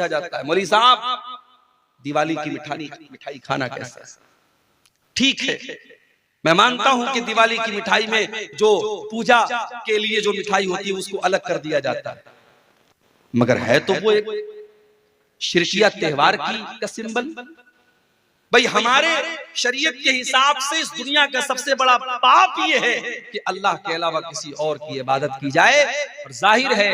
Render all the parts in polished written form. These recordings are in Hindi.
जाता है मौलवी साहब दिवाली की मिठाई खाना कैसा है? ठीक है, मैं मानता हूं कि दिवाली की मिठाई में जो पूजा के लिए जो मिठाई होती है उसको अलग कर दिया जाता है, मगर है तो वो एक शिरकिया त्योहार का सिंबल। भाई हमारे शरीयत के हिसाब से इस दुनिया का सबसे बड़ा पाप ये है कि अल्लाह के अलावा किसी और की इबादत की जाए। और जाहिर है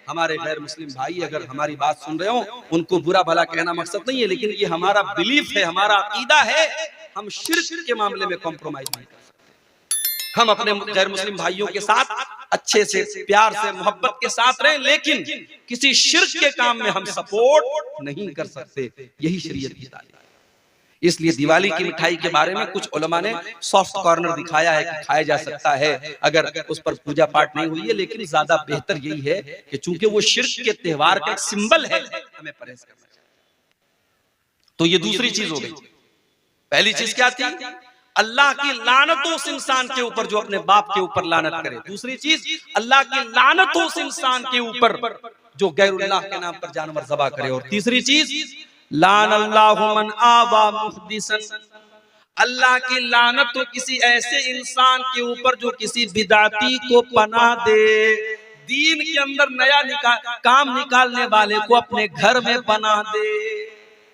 हमारे गैर मुस्लिम भाई अगर हमारी बात सुन रहे हो, उनको बुरा भला कहना मकसद नहीं है, लेकिन ये हमारा बिलीफ है, हमारा अकीदा है। हम शिर्क के मामले में कॉम्प्रोमाइज नहीं कर सकते। हम अपने गैर मुस्लिम भाइयों के साथ अच्छे से, प्यार से, मोहब्बत के साथ रहें, लेकिन किसी शिर्क के काम में हम सपोर्ट नहीं कर सकते। यही शरीयत की तालीम। इसलिए दिवाली की मिठाई के बारे में कुछ उलमा ने सॉफ्ट कॉर्नर दिखाया है कि खाया जा सकता है अगर उस पर पूजा पाठ नहीं हुई है, लेकिन ज्यादा बेहतर यही है कि चूंकि वो शिर्क के त्योहार का एक सिंबल है, हमें परहेज करना चाहिए। तो ये दूसरी चीज हो गई। पहली चीज क्या थी? अल्लाह की लानत उस इंसान के ऊपर जो अपने बाप के ऊपर लानत करे। दूसरी चीज, अल्लाह की लानत उस इंसान के ऊपर जो गैरुल्लाह के नाम पर जानवर ज़बह करे। और तीसरी चीज, लान अल्लाहु मन आवा मुहदिसन, अल्लाह की लानत तो किसी ऐसे इंसान के ऊपर जो किसी बिदाती को पनाह दे। दीन के अंदर नया काम निकालने वाले को अपने घर में पनाह दे।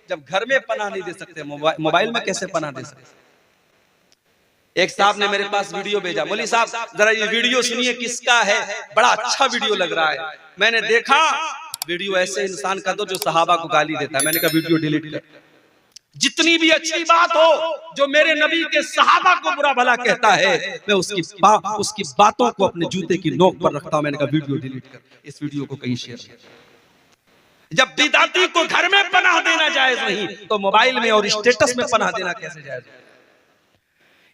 जब घर में पनाह नहीं दे सकते, मोबाइल में कैसे पनाह दे सकते? एक साहब ने मेरे पास वीडियो भेजा, मौलवी साहब जरा ये वीडियो सुनिए किसका है, बड़ा अच्छा वीडियो लग रहा है। मैंने देखा वीडियो ऐसे इंसान का दो जो सहाबा को गाली देता है। मैंने कहा वीडियो डिलीट कर। जितनी भी अच्छी बात हो जो मेरे नबी के सहाबा को बुरा भला कहता है, मैं उसकी बातों को अपने जूते की नोक पर रखता हूं। मैंने कहा वीडियो डिलीट कर, इस वीडियो को कहीं शेयर कर। जब बिदाती को घर में पनाह देना जायज नहीं, तो मोबाइल में और स्टेटस में पनाह देना कैसे जायज?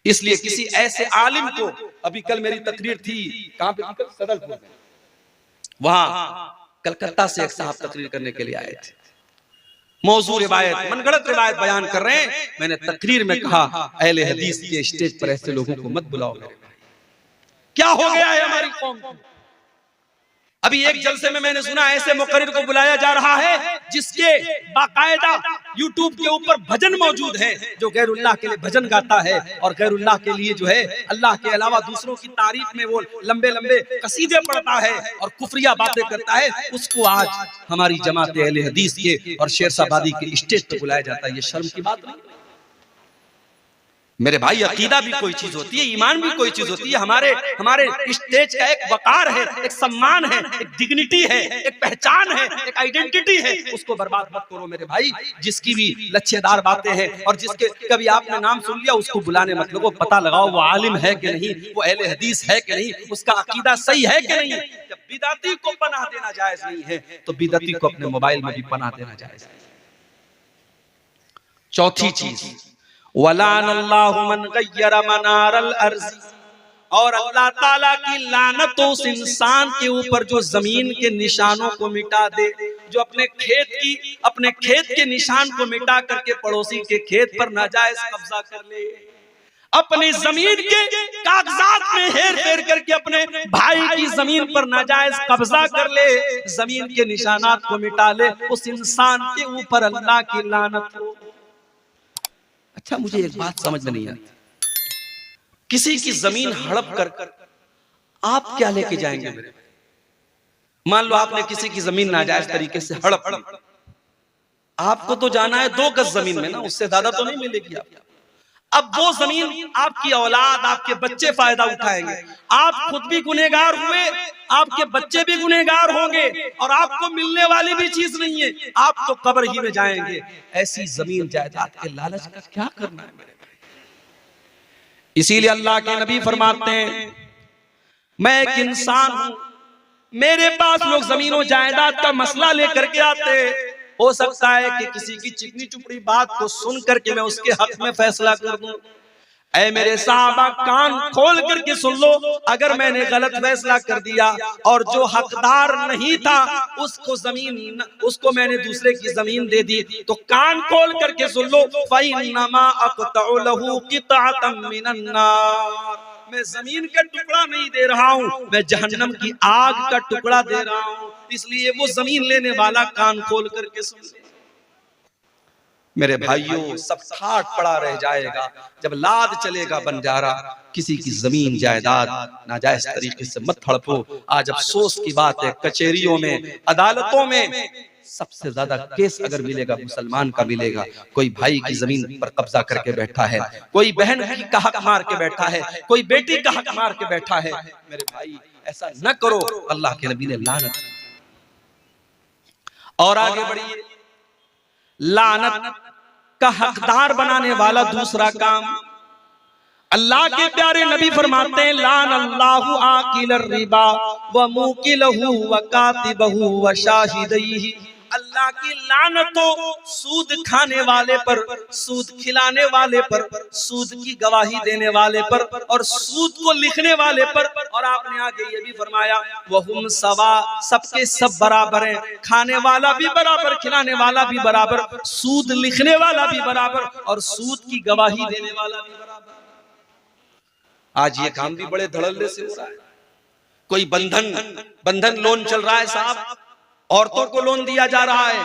इसलिए किसी ऐसे आलिम को, अभी कल मेरी तकरीर थी, कहां पे? सदलपुर में। वहां कलकत्ता से एक साहब तकरीर करने के लिए आए थे। मौजू रिवायत, मनगढ़ंत रिवायत बयान कर रहे हैं। मैंने तकरीर में कहा, अहले हदीस के स्टेज पर ऐसे लोगों को मत बुलाओ मेरे भाई। क्या हो गया है हमारी कौम को? अभी एक जलसे में मैंने सुना ऐसे मुकर्रिर को बुलाया जा रहा है जिसके बाकायदा यूट्यूब के ऊपर भजन मौजूद है, जो गैरुल्लाह के लिए भजन गाता है और गैरुल्लाह के लिए जो है अल्लाह के अलावा दूसरों की तारीफ में वो लंबे लंबे कसीदे पढ़ता है और कुफरिया बातें करता है। उसको आज हमारी जमात अहले हदीस के और शेरशाबादी के स्टेज पर बुलाया जाता है। ये शर्म की बात नहीं? मेरे भाई, अकीदा भी कोई चीज होती है, ईमान भी कोई चीज होती है। हमारे स्टेज का एक वकार है, एक सम्मान है, एक डिग्निटी है, एक पहचान है, एक आइडेंटिटी है। उसको बर्बाद मत करो मेरे भाई। जिसकी भी लच्छेदार बातें हैं और जिसके कभी आपने नाम सुन लिया, उसको बुलाने मत लगो। पता लगाओ वो आलिम है कि नहीं, वो अहले हदीस है कि नहीं, उसका अकीदा सही है कि नहीं। जब बिदाती को पनाह देना जायज नहीं है, तो बिदाती को अपने मोबाइल में भी पनाह देना जायज है। चौथी चीज, वलान अल्लाहु मन गय्यर मनारल अर्ज़, और अल्लाह ताला की लानत उस इंसान के ऊपर जो जमीन के निशानों को मिटा दे, जो अपने खेत के निशान को मिटा करके पड़ोसी के खेत पर नाजायज कब्जा कर ले, अपनी जमीन के कागजात में हेर फेर करके अपने भाई की जमीन पर नाजायज कब्जा कर ले, जमीन के निशानात को मिटा ले, उस इंसान के ऊपर अल्लाह की लानत हो। अच्छा, मुझे एक बात समझ में नहीं आती, किसी की जमीन हड़प कर आप क्या लेके जाएंगे मेरे? मान लो आपने किसी की जमीन नाजायज तरीके से हड़प ली, आपको तो जाना है 2 गज जमीन में ना, उससे ज्यादा तो नहीं मिलेगी आपको। अब वो जमीन आपकी औलाद, आपके बच्चे फायदा उठाएंगे। आप खुद भी गुनहगार हुए, आपके बच्चे भी गुनहगार होंगे, और आपको मिलने वाली भी चीज नहीं है, आप तो कब्र ही में जाएंगे। ऐसी जमीन जायदाद के लालच का क्या करना है मेरे भाई? इसीलिए अल्लाह के नबी फरमाते हैं, मैं एक इंसान हूं, मेरे पास लोग जमीनों जायदाद का मसला लेकर के आते, हो सकता है कि किसी की चिकनी चुपड़ी बात को सुन करके मैं उसके हक में फैसला कर दूं। ऐ मेरे साहबा, कान खोल करके सुन लो, अगर मैंने गलत फैसला कर दिया और जो हकदार नहीं था उसको मैंने दूसरे की जमीन दे दी, तो कान खोल करके सुन लो, फ़इन्नमा अक़तउ लहू क़ितअतम मिनन नार, मैं जमीन का टुकड़ा नहीं दे रहा हूँ, मैं जहन्नम की आग का टुकड़ा दे रहा हूँ। इसलिए वो जमीन लेने वाला कान खोल करके सुन ले। मेरे भाइयों, सब ठाट पड़ा रह जाएगा जब लाद चलेगा बंजारा। किसी की जमीन जायदाद नाजायज तरीके से मत हड़पो। आज अफसोस की बात है, कचहरियों में, अदालतों में सबसे ज्यादा केस अगर मिलेगा मुसलमान का मिलेगा। कोई भाई की जमीन पर कब्जा करके बैठा है, कोई बहन का हक मार के बैठा है, कोई बेटी का हक मार के बैठा है। मेरे भाई, ऐसा न करो, अल्लाह के नबी ने लानत। और आगे बढ़िए, लानत का हकदार बनाने वाला दूसरा काम, अल्लाह के प्यारे नबी फरमाते हैं, लान अल्लाहु आकिल रिबा व मुकिलहु व कातिबहु व शाहिदैहि। अल्लाह की लानत हो सूद खाने वाले पर, सूद खिलाने वाले पर, सूद की गवाही देने वाले पर, और सूद को लिखने वाले पर। और आपने आगे ये भी फरमाया, वहुम सवा, सबके सब बराबर हैं, खाने वाला भी बराबर, खिलाने वाला भी बराबर, सूद लिखने वाला भी बराबर, और सूद की गवाही देने वाला भी बराबर। आज ये काम भी बड़े धड़ल्ले से हो रहा है। कोई बंधन लोन चल रहा है साहब, औरतों को लोन दिया जा रहा है।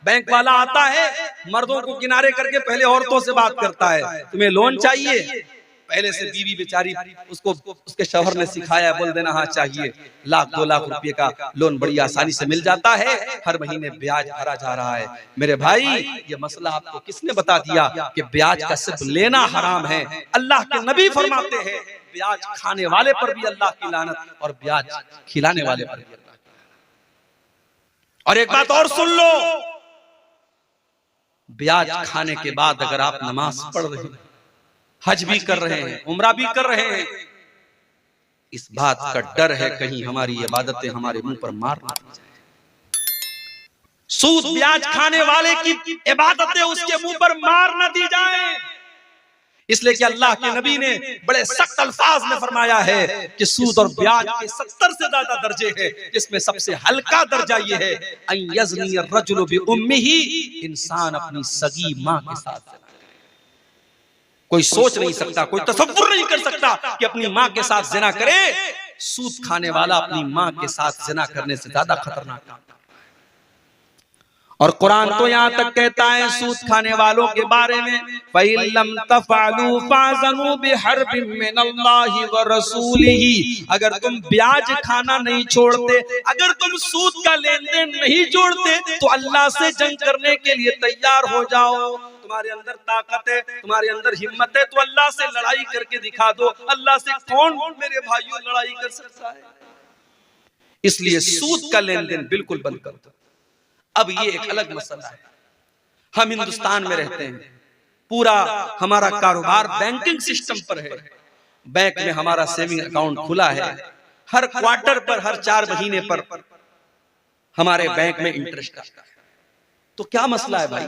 बैंक वाला आता है, मर्दों को किनारे करके पहले औरतों से बात करता है, तुम्हें लोन चाहिए? पहले से बीवी बेचारी, उसको उसके शौहर ने सिखाया, बोल देना हाँ चाहिए। 1-2 लाख रुपए का लोन बड़ी आसानी से मिल जाता है, हर महीने ब्याज भरा जा रहा है। मेरे भाई, ये मसला आपको किसने बता दिया कि ब्याज का सिर्फ लेना हराम है? अल्लाह के नबी फरमाते हैं, ब्याज खाने वाले पर भी अल्लाह की लानत और ब्याज खिलाने वाले पर भी अल्लाह की लानत। और एक बात और सुन लो, ब्याज खाने के बाद अगर आप नमाज पढ़ रहे हैं, हज भी कर रहे हैं, उम्रा भी कर रहे हैं, इस बात का डर है कहीं हमारी इबादतें हमारे मुंह पर मार ना दी जाए। सूद ब्याज खाने वाले की इबादतें उसके मुंह पर मार ना दी जाए। इसलिए कि अल्लाह के नबी ने बड़े सख्त अल्फाज में फरमाया है कि सूद और ब्याज के 70 से ज्यादा दर्जे हैं, जिसमें सबसे हल्का दर्जा ये है, अन यज़नी अर्रजुलु बि उम्मिही, इंसान अपनी सगी मां के साथ ज़िना करे। कोई सोच नहीं सकता, कोई तसव्वुर नहीं कर सकता कि अपनी मां के साथ ज़िना करे। सूद खाने वाला अपनी मां के साथ ज़िना करने से ज्यादा खतरनाक काम। और कुरान तो यहाँ तक कहता है सूद खाने वालों के बारे में, फ़इल्लम तफ़अलू फ़अज़नु बिहर्बिम मिनल्लाहि व रसूलिही। अगर तुम ब्याज खाना नहीं छोड़ते, अगर तुम सूद का लेन देन नहीं छोड़ते, तो अल्लाह से जंग करने के लिए तैयार हो जाओ। तुम्हारे अंदर ताकत है, तुम्हारे अंदर हिम्मत है, तो अल्लाह से लड़ाई करके दिखा दो। अल्लाह से कौन मेरे भाइयों लड़ाई कर सकता है? इसलिए सूद का लेन देन बिल्कुल बंद कर दो। अब ये एक अलग मसला है। हम हिंदुस्तान में रहते हैं, पूरा हमारा कारोबार बैंकिंग सिस्टम पर है। बैंक में हमारा सेविंग अकाउंट खुला है, हर क्वार्टर पर, हर 4 महीने पर हमारे बैंक में इंटरेस्ट आता है। तो क्या मसला है भाई?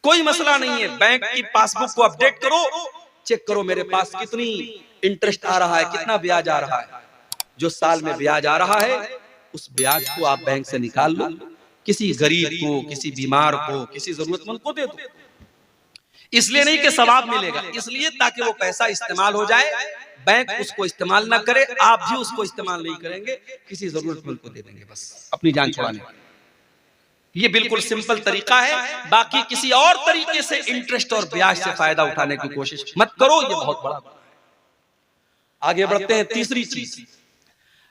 कोई मसला नहीं है। बैंक की पासबुक को अपडेट करो, चेक करो मेरे पास कितनी इंटरेस्ट आ रहा है, कितना ब्याज आ रहा है। जो साल में ब्याज आ रहा है, उस ब्याज को आप बैंक से निकाल लो, किसी गरीब को, किसी बीमार को, किसी जरूरतमंद को दे दो। इसलिए नहीं कि सवाब मिलेगा, इसलिए ताकि वो पैसा इस्तेमाल हो जाए। बैंक उसको इस्तेमाल ना करे, आप भी उसको इस्तेमाल नहीं करेंगे, किसी जरूरतमंद को दे देंगे, बस अपनी जान छुड़ाने। ये बिल्कुल सिंपल तरीका है। बाकी किसी और तरीके से इंटरेस्ट और ब्याज से फायदा उठाने की कोशिश मत करो, ये बहुत बड़ा है। आगे बढ़ते हैं। तीसरी चीज,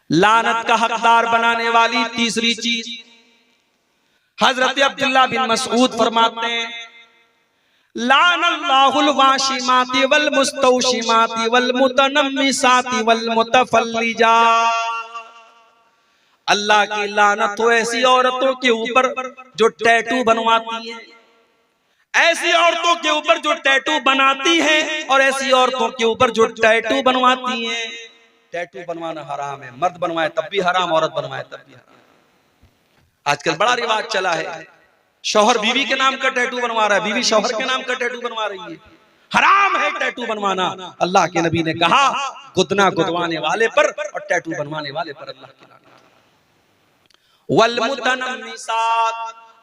लानत का हकदार बनाने वाली तीसरी चीज, हजरत अब्दुल्लाह बिन मसऊद फरमाते हैं, लानल्लाहुल वाशिमाति वल मुस्तौशिमाति वल मुतनम्मिसाति वल मुतफल्लिजा। अल्लाह की लानत हो ऐसी औरतों के ऊपर जो टैटू बनवाती हैं, ऐसी औरतों के ऊपर जो टैटू बनाती हैं, और ऐसी औरतों के ऊपर जो टैटू बनवाती हैं। टैटू बनवाना हराम है, मर्द बनवाए तब भी हराम, औरत बनवाए तब भी हराम। आजकल बड़ा रिवाज चला है, शौहर बीवी के नाम का टैटू बनवा रहा है, बीवी शौहर के नाम का टैटू बनवा रही है। हराम है टैटू बनवाना। अल्लाह के नबी ने कहा, गुदना गुदवाने वाले पर और टैटू बनवाने वाले पर अल्लाह की लानत। वल मुतनम्मिसात,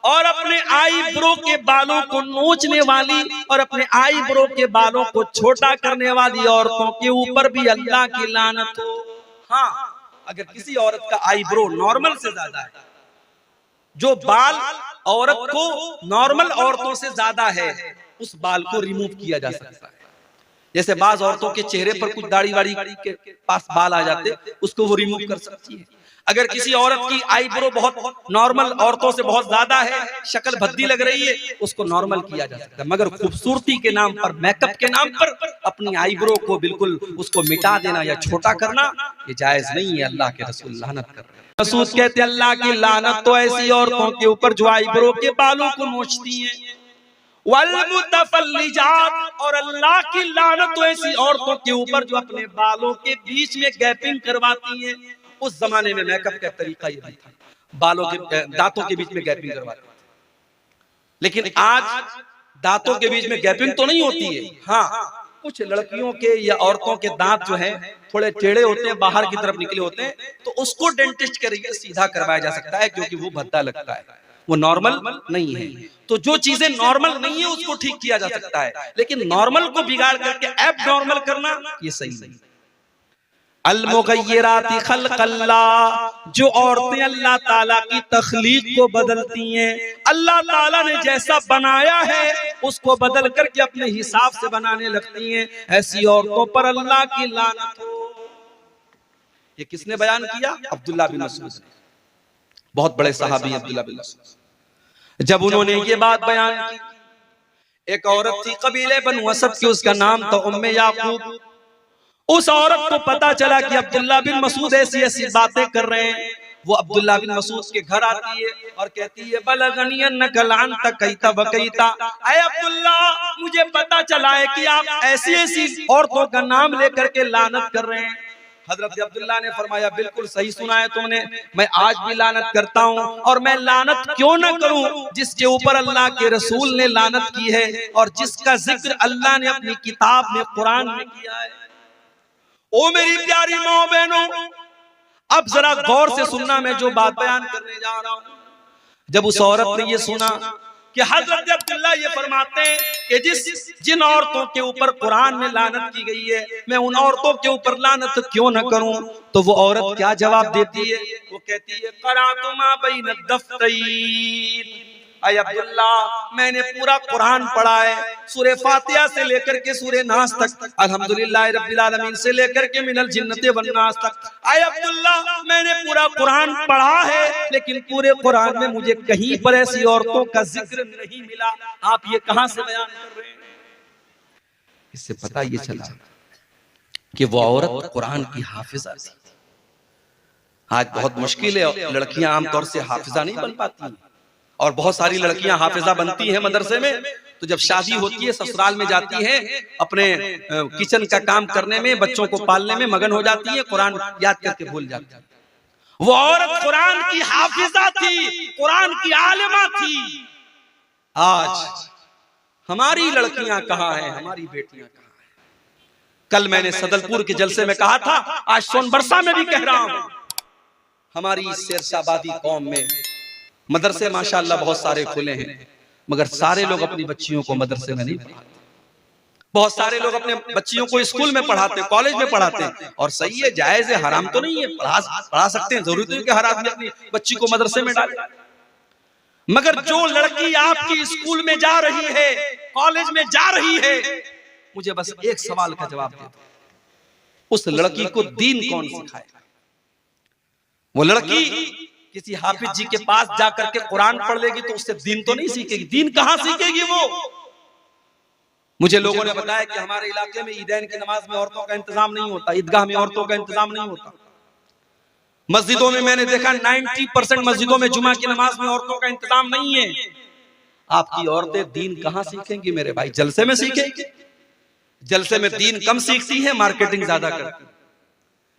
और अपने आईब्रो के बालों को नोचने वाली और अपने आईब्रो के बालों को छोटा करने वाली औरतों के ऊपर भी अल्लाह की लानत हो। हाँ, अगर किसी औरत का आईब्रो नॉर्मल से ज्यादा है, जो बाल औरत को नॉर्मल औरतों से ज्यादा है, उस बाल को रिमूव किया जा सकता है। जैसे बाज औरतों के चेहरे पर कुछ दाढ़ी वाड़ी के पास बाल आ जाते, उसको वो रिमूव कर सकती है। अगर किसी औरत की आईब्रो बहुत नॉर्मल औरतों से बहुत ज्यादा है, शक्ल भद्दी लग रही है, उसको नॉर्मल किया जा सकता है। मगर खूबसूरती के नाम पर, मेकअप के नाम पर अपनी आईब्रो को बिल्कुल उसको मिटा देना या छोटा करना, ये जायज नहीं है। अल्लाह के रसूल लानत कर रहे हैं। मसूद कहते हैं अल्लाह की लानत तो ऐसी औरतों के ऊपर जो आईब्रो के बालों को नोचती हैं, वल मुतफल्लिजात, और अल्लाह की लानत तो ऐसी औरतों के ऊपर जो अपने बालों के बीच में गैपिंग करवाती हैं। उस जमाने में मेकअप का तरीका ये भी था, बालों के दांतों के बीच में गैपिंग करवाते थे। लेकिन आज दांतों के बीच में गैपिंग तो नहीं होती है। हाँ, कुछ लड़कियों के या औरतों के दांत जो हैं थोड़े टेढ़े होते हैं, बाहर की तरफ निकले होते हैं, तो उसको डेंटिस्ट के जरिए सीधा करवाया जा सकता है, क्योंकि वो भद्दा लगता है, वो नॉर्मल नहीं है। तो जो चीजें नॉर्मल नहीं है उसको ठीक किया जा सकता है, लेकिन नॉर्मल को बिगाड़ करके एब नॉर्मल करना ये सही नहीं। अल-मुग़य्यिराति ख़ल्क़ल्लाह, जो औरतें अल्लाह ताला की तख्लीक को बदलती हैं, अल्लाह ताला ने जैसा बनाया है उसको बदल करके अपने हिसाब से बनाने लगती हैं, ऐसी औरतों पर अल्लाह की लानत हो। ये किसने बयान किया? अब्दुल्लाह बिन मसूद, बहुत बड़े सहाबी अब्दुल्लाह बिन मसूद। जब उन्होंने ये बात बयान की, एक औरत थी कबीले बनु असद की, उसका नाम था उम्मे याकूब। उस औरत को पता चला कि अब्दुल्लाह बिन मसूद ऐसी ऐसी बातें कर रहे हैं। वो अब्दुल्लाह बिन मसूद के घर आती है और कहती है बलगनी अन्नका लानता कैता बकैता, ऐ अब्दुल्ला, मुझे पता चला है कि आप ऐसी ऐसी औरतों का नाम लेकर के लानत कर रहे हैं। हजरत अब्दुल्ला ने फरमाया बिल्कुल सही सुना है तुमने, मैं आज भी लानत करता हूँ, और मैं लानत क्यों न करूं जिसके ऊपर अल्लाह के रसूल ने लानत की है और जिसका जिक्र अल्लाह ने अपनी किताब में कुरान में किया है। ओ मेरी प्यारी माँ बहनों, अब जरा गौर से सुनना, मैं जो बात बयान करने जा रहा हूँ। जब उस औरत ने ये सुना कि हजरत अब्दुल्ला ये फरमाते हैं कि जिन औरतों के ऊपर कुरान में लानत की गई है, मैं उन औरतों के ऊपर लानत क्यों न करूं, तो वो औरत क्या जवाब देती है? वो कहती है क़राअतु मा बैन अद-दफ़्तैन, ऐ अब्दुल्ला, मैंने पूरा कुरान पढ़ा है, सूरह फातिहा से लेकर के सूरह नास तक, अल्हम्दुलिल्लाह रब्बिल आलमीन से लेकर के मिनल जिन्नति वन नास तक। ऐ अब्दुल्ला, मैंने पूरा कुरान पढ़ा है, लेकिन पूरे कुरान में मुझे कहीं पर ऐसी औरतों का जिक्र नहीं मिला। आप ये कहां से बयान कर रहे हैं? इससे पता ये चला कि वो औरत कुरान की हाफिजा थी। आज बहुत मुश्किल है, लड़कियां आमतौर से हाफिजा नहीं बन पाती, और बहुत सारी लड़कियां हाफिजा बनती हैं मदरसे में, तो जब शादी होती है ससुराल में जाती हैं, अपने किचन का काम करने में, बच्चों को पालने में मगन हो जाती है, कुरान याद करके भूल जाती है। वो औरत कुरान की हाफिजा थी, कुरान की आलिमा थी। आज हमारी लड़कियां कहाँ हैं, हमारी बेटियां कहाँ हैं? कल मैंने सदलपुर के जलसे में कहा था, आज सोनबरसा में भी कह रहा हूं, हमारी शेरशाबादी कौम में मदरसे माशाअल्लाह बहुत सारे खुले हैं, मगर सारे लोग अपनी बच्चियों को मदरसे में नहीं पढ़ाते। बहुत सारे लोग अपने बच्चियों को स्कूल में पढ़ाते, कॉलेज में पढ़ाते हैं, और सही है, जायज है, हराम तो नहीं है, पढ़ा सकते हैं, जरूरी नहीं कि हर आदमी अपनी बच्ची को मदरसे में डाले। मगर जो लड़की आपकी स्कूल में जा रही है, कॉलेज में जा रही है, मुझे बस एक सवाल का जवाब दे दो, उस लड़की को दीन कौन सिखाएगा? वो लड़की किसी हाफिज जी के पास जाकर के कुरान पढ़ लेगी तो उससे दीन तो नहीं सीखेगी। दीन कहां सीखेगी वो? मुझे लोगों ने बताया कि हमारे इलाके में ईदैन की नमाज में औरतों का इंतजाम नहीं होता, ईदगाह में औरतों का इंतजाम नहीं होता। मस्जिदों में मैंने देखा 90% मस्जिदों में जुमा की नमाज में औरतों का इंतजाम नहीं है। आपकी औरतें दीन कहां सीखेंगी मेरे भाई? जलसे में सीखेंगी। जलसे में दीन कम सीखती है, मार्केटिंग ज्यादा करती है।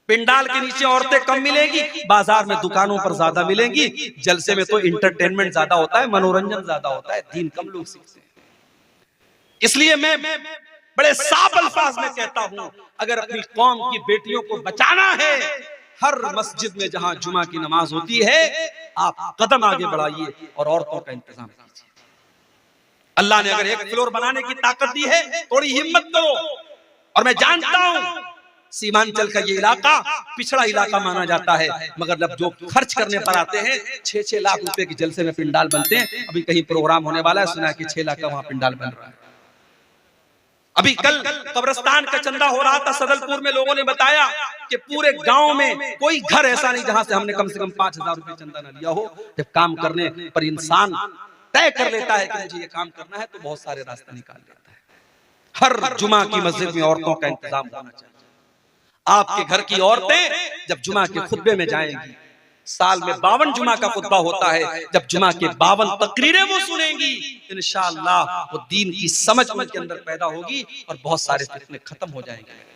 पिंडाल के नीचे औरतें कम मिलेगी, बाजार में दुकानों पर ज्यादा मिलेंगी। जलसे में तो इंटरटेनमेंट ज्यादा होता है, मनोरंजन ज्यादा होता है, दीन कम लोग सीखते हैं। इसलिए मैं बड़े साफ अल्फाज में कहता हूं, अगर अपनी कौम की बेटियों को बचाना है हर मस्जिद में जहां जुमा की नमाज होती है आप कदम आगे बढ़ाइए और औरतों का इंतजाम कीजिए। अल्लाह ने अगर एक फ्लोर बनाने की ताकत दी है, थोड़ी हिम्मत करो। और मैं जानता हूं सीमांचल का ये इलाका पिछड़ा इलाका माना जाता है, मगर जब जो खर्च करने पर आते हैं 6-6 लाख रुपए की जलसे में पिंडाल बनते हैं। अभी कहीं प्रोग्राम होने वाला है, सुना कि 6 लाख का वहां पिंडाल बन रहा है। अभी कल कब्रिस्तान का चंदा हो रहा था सदलपुर में, लोगों ने बताया कि पूरे गांव में कोई घर ऐसा नहीं जहां से हमने कम से कम 5,000 रुपए चंदा न लिया हो। जब काम करने पर इंसान तय कर लेता है कि मुझे ये काम करना है, तो बहुत सारे रास्ते निकाल लेता है। हर जुमा की मस्जिद में औरतों का इंतजाम होना चाहिए। आपके घर की औरतें जब जुमा के खुतबे में जाएंगी, साल में 52 जुमा का खुतबा होता है, जब जुमा के 52 तकरीरें वो सुनेंगी, इंशाअल्लाह वो दीन की समझ उनके अंदर पैदा होगी और बहुत सारे फितने खत्म हो जाएंगे।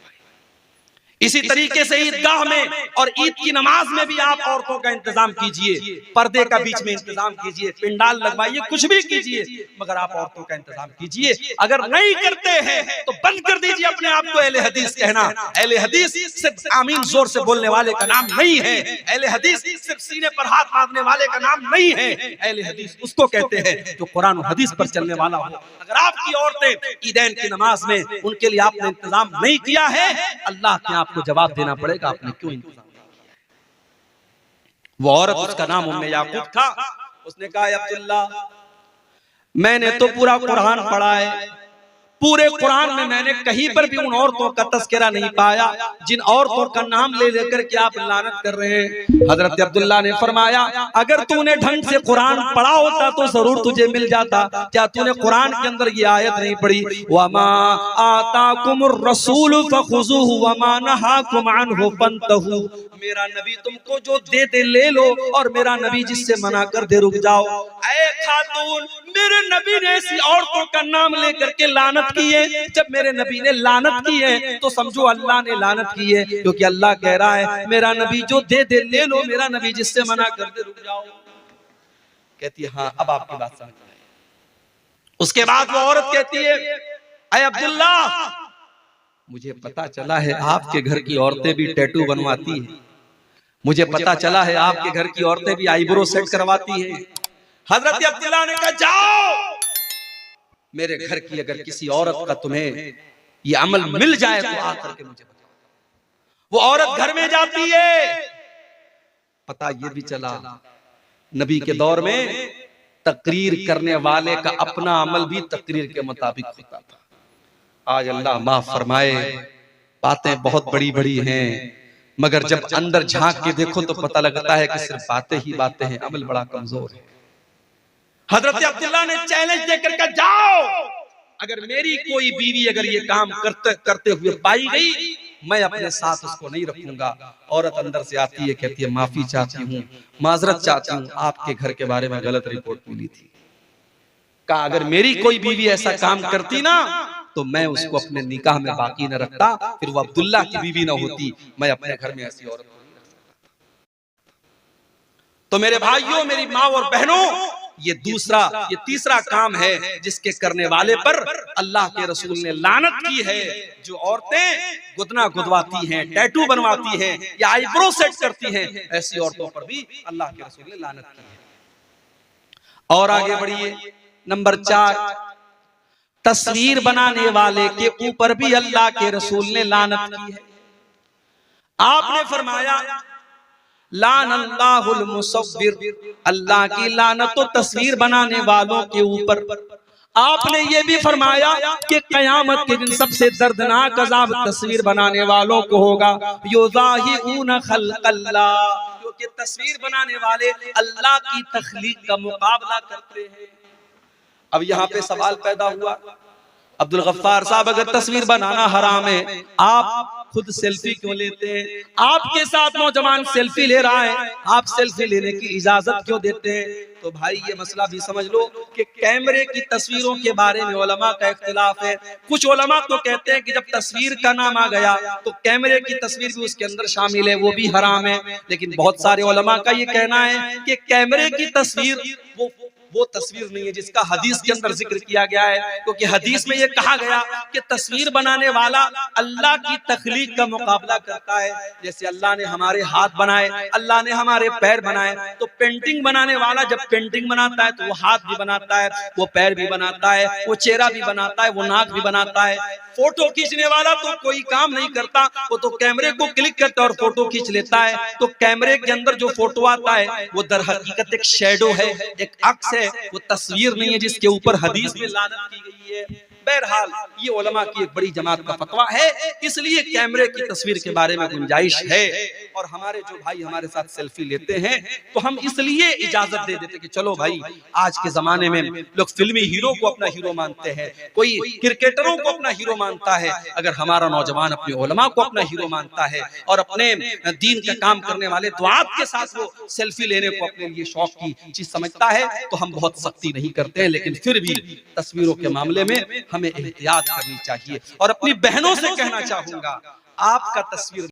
इसी तरीके से ईदगाह में और ईद की नमाज में भी आप औरतों का इंतजाम कीजिए, पर्दे का बीच में इंतजाम कीजिए, पिंडाल लगवाइए, कुछ भी कीजिए, मगर आप औरतों का इंतजाम कीजिए। अगर नहीं करते हैं तो बंद कर दीजिए अपने आप को अहले हदीस कहना। अहले हदीस सिर्फ आमीन जोर से बोलने वाले का नाम नहीं है। अहले हदीस सिर्फ सीने पर हाथ मारने वाले का नाम नहीं है। अहले हदीस उसको कहते हैं जो कुरान और हदीस पर चलने वाला हो। अगर आपकी औरतें ईदैन की नमाज में उनके लिए आपने इंतजाम नहीं किया है, अल्लाह के आपको जवाब देना पड़ेगा, आपने क्यों इंतजाम नहीं किया है। वो औरत, उसका नाम उम्मे याकूब था, उसने कहा अब्दुल्ला मैंने तो पूरा कुरान पढ़ा है, पूरे कुरान में मैंने कहीं पर भी उन औरतों का तस्करा नहीं पाया जिन औरतों का नाम ले लेकर के आप लानत कर रहे हैं। हजरत अब्दुल्ला ने फरमाया अगर तूने ढंग से कुरान पढ़ा होता तो जरूर तुझे मिल जाता। क्या तूने कुरान के अंदर ये आयत नहीं पढ़ी, वमा आताकुमुर रसूल फखुजुहु वमा नहाकुम अन्हु फंतहु। मेरा नबी तुमको जो दे दे ले लो, और मेरा नबी जिससे मना कर दे रुक जाओ। ऐ खातून, मेरे नबी ने ऐसी औरतों का नाम लेकर के लानत की है। जब मेरे नबी ने लानत की है तो समझो अल्लाह ने लानत की है, क्योंकि अल्लाह कह रहा है मेरा नबी जो दे दे ले लो, मेरा नबी जिससे मना कर दे रुक जाओ। कहती है हाँ अब आपकी बात समझ में आई। उसके बाद वो औरत कहती है ऐ अब्दुल्ला मुझे पता चला है आपके घर की औरतें भी टैटू बनवाती हैं, मुझे पता चला है आपके घर की औरतें भी आईब्रो सेट करवाती हैं। हजरत अब्दुल्ला ने कहा जाओ, मेरे घर की अगर किसी औरत का तुम्हें ये अमल मिल जाए तो आकर के मुझे बताओ। वो औरत घर में जाती है। पता ये भी चला नबी के दौर में तकरीर करने वाले का अपना अमल भी तकरीर के मुताबिक होता था। आज अल्लाह माफ फरमाए, बातें बहुत बड़ी बड़ी हैं, मगर जब अंदर झांक के देखो तो पता लगता है कि सिर्फ बातें ही बातें हैं, अमल बड़ा कमजोर है। हजरत अब्दुल्ला ने चैलेंज देकर के जाओ, अगर मेरी कोई बीवी अगर ये काम करते हुए पाई गई, मैं अपने साथ उसको नहीं रखूंगा। औरत अंदर से आती है, कहती है माफी चाहती हूँ, माजरत चाहती हूँ, आपके घर के बारे में गलत रिपोर्ट मिली थी। कहा अगर मेरी कोई बीवी ऐसा काम करती ना तो मैं उसको अपने निकाह में बाकी न रखता, फिर वो अब्दुल्ला की बीवी ना होती, मैं अपने घर में ऐसी औरत को नहीं रख सकता। तो मेरे भाइयों, मेरी माँ और बहनों, ये तीसरा काम है जिसके करने वाले पर अल्लाह के रसूल ने लानत की है। जो औरतें गुदना गुदवाती हैं, टैटू बनवाती हैं या आईब्रो सेट करती हैं, ऐसी औरतों पर भी अल्लाह के रसूल ने लानत की है। और आगे बढ़िए, नंबर 4, तस्वीर बनाने वाले के ऊपर भी अल्लाह के रसूल ने लानत की है। आपने फरमाया लानल्लाहुल मुसव्विर, अल्लाह की लानत तो तस्वीर बनाने वालों के ऊपर। आपने ये भी फरमाया कि क़यामत के दिन सबसे दर्दनाक अज़ाब तस्वीर बनाने वालों को होगा। युज़ाहिऊन खल्क़ल्लाह, क्योंकि तस्वीर बनाने वाले अल्लाह की तख्लीक का मुकाबला करते हैं। अब यहाँ पे सवाल पैदा हुआ, अब्दुल गफ्फार साहब अगर तस्वीर बनाना हराम है, आप खुद सेल्फी क्यों लेते हैं? आपके साथ नौजवान सेल्फी ले रहा है, आप सेल्फी लेने की इजाजत क्यों देते हैं? तो भाई ये मसला भी समझ लो कि कैमरे की तस्वीरों के बारे में उलमा का इख्तिलाफ है। कुछ उलमा तो कहते हैं कि जब तस्वीर का नाम आ गया तो कैमरे की तस्वीर भी उसके अंदर शामिल है, वो भी हराम है। लेकिन बहुत सारे उलमा का ये कहना है कि कैमरे की तस्वीर वो वो तस्वीर नहीं है जिसका हदीस के अंदर जिक्र किया गया है, क्योंकि हदीस में ये कहा गया कि तस्वीर बनाने वाला अल्लाह की तख्लीक का मुकाबला करता है। जैसे अल्लाह ने हमारे हाथ बनाए, अल्लाह ने हमारे पैर बनाए, तो पेंटिंग बनाने वाला जब पेंटिंग बनाता है तो वो हाथ भी बनाता है, वो पैर भी बनाता है, वो चेहरा भी बनाता है, वो नाक भी बनाता है। फोटो खींचने वाला तो कोई काम नहीं करता, वो तो कैमरे को क्लिक करता है और फोटो खींच लेता है। तो कैमरे के अंदर जो फोटो आता है वो दर हकीकत एक शैडो है, एक अक्स है, वो तस्वीर नहीं है जिसके ऊपर हदीस में लानत की गई है। बहरहाल ये उलमा की एक बड़ी जमात का फतवा है, इसलिए कैमरे की तस्वीर के बारे में गुंजाइश है। और हमारे जो भाई हमारे साथ सेल्फी लेते हैं तो हम इसलिए इजाजत दे देते कि चलो भाई, आज के जमाने में लोग फिल्मी हीरो को अपना हीरो मानते हैं, कोई क्रिकेटरों को अपना हीरो मानता है। अगर हमारा नौजवान अपने उलमा को अपना हीरो मानता है और अपने दीन का काम करने वाले दुआत के साथ वो सेल्फी लेने को अपने लिए शौक की चीज समझता है तो हम बहुत सख्ती नहीं करते हैं। लेकिन फिर भी तस्वीरों के मामले में हमें एहतियात करनी चाहिए। और अपनी बहनों से कहना चाहूंगा, आपका तस्वीर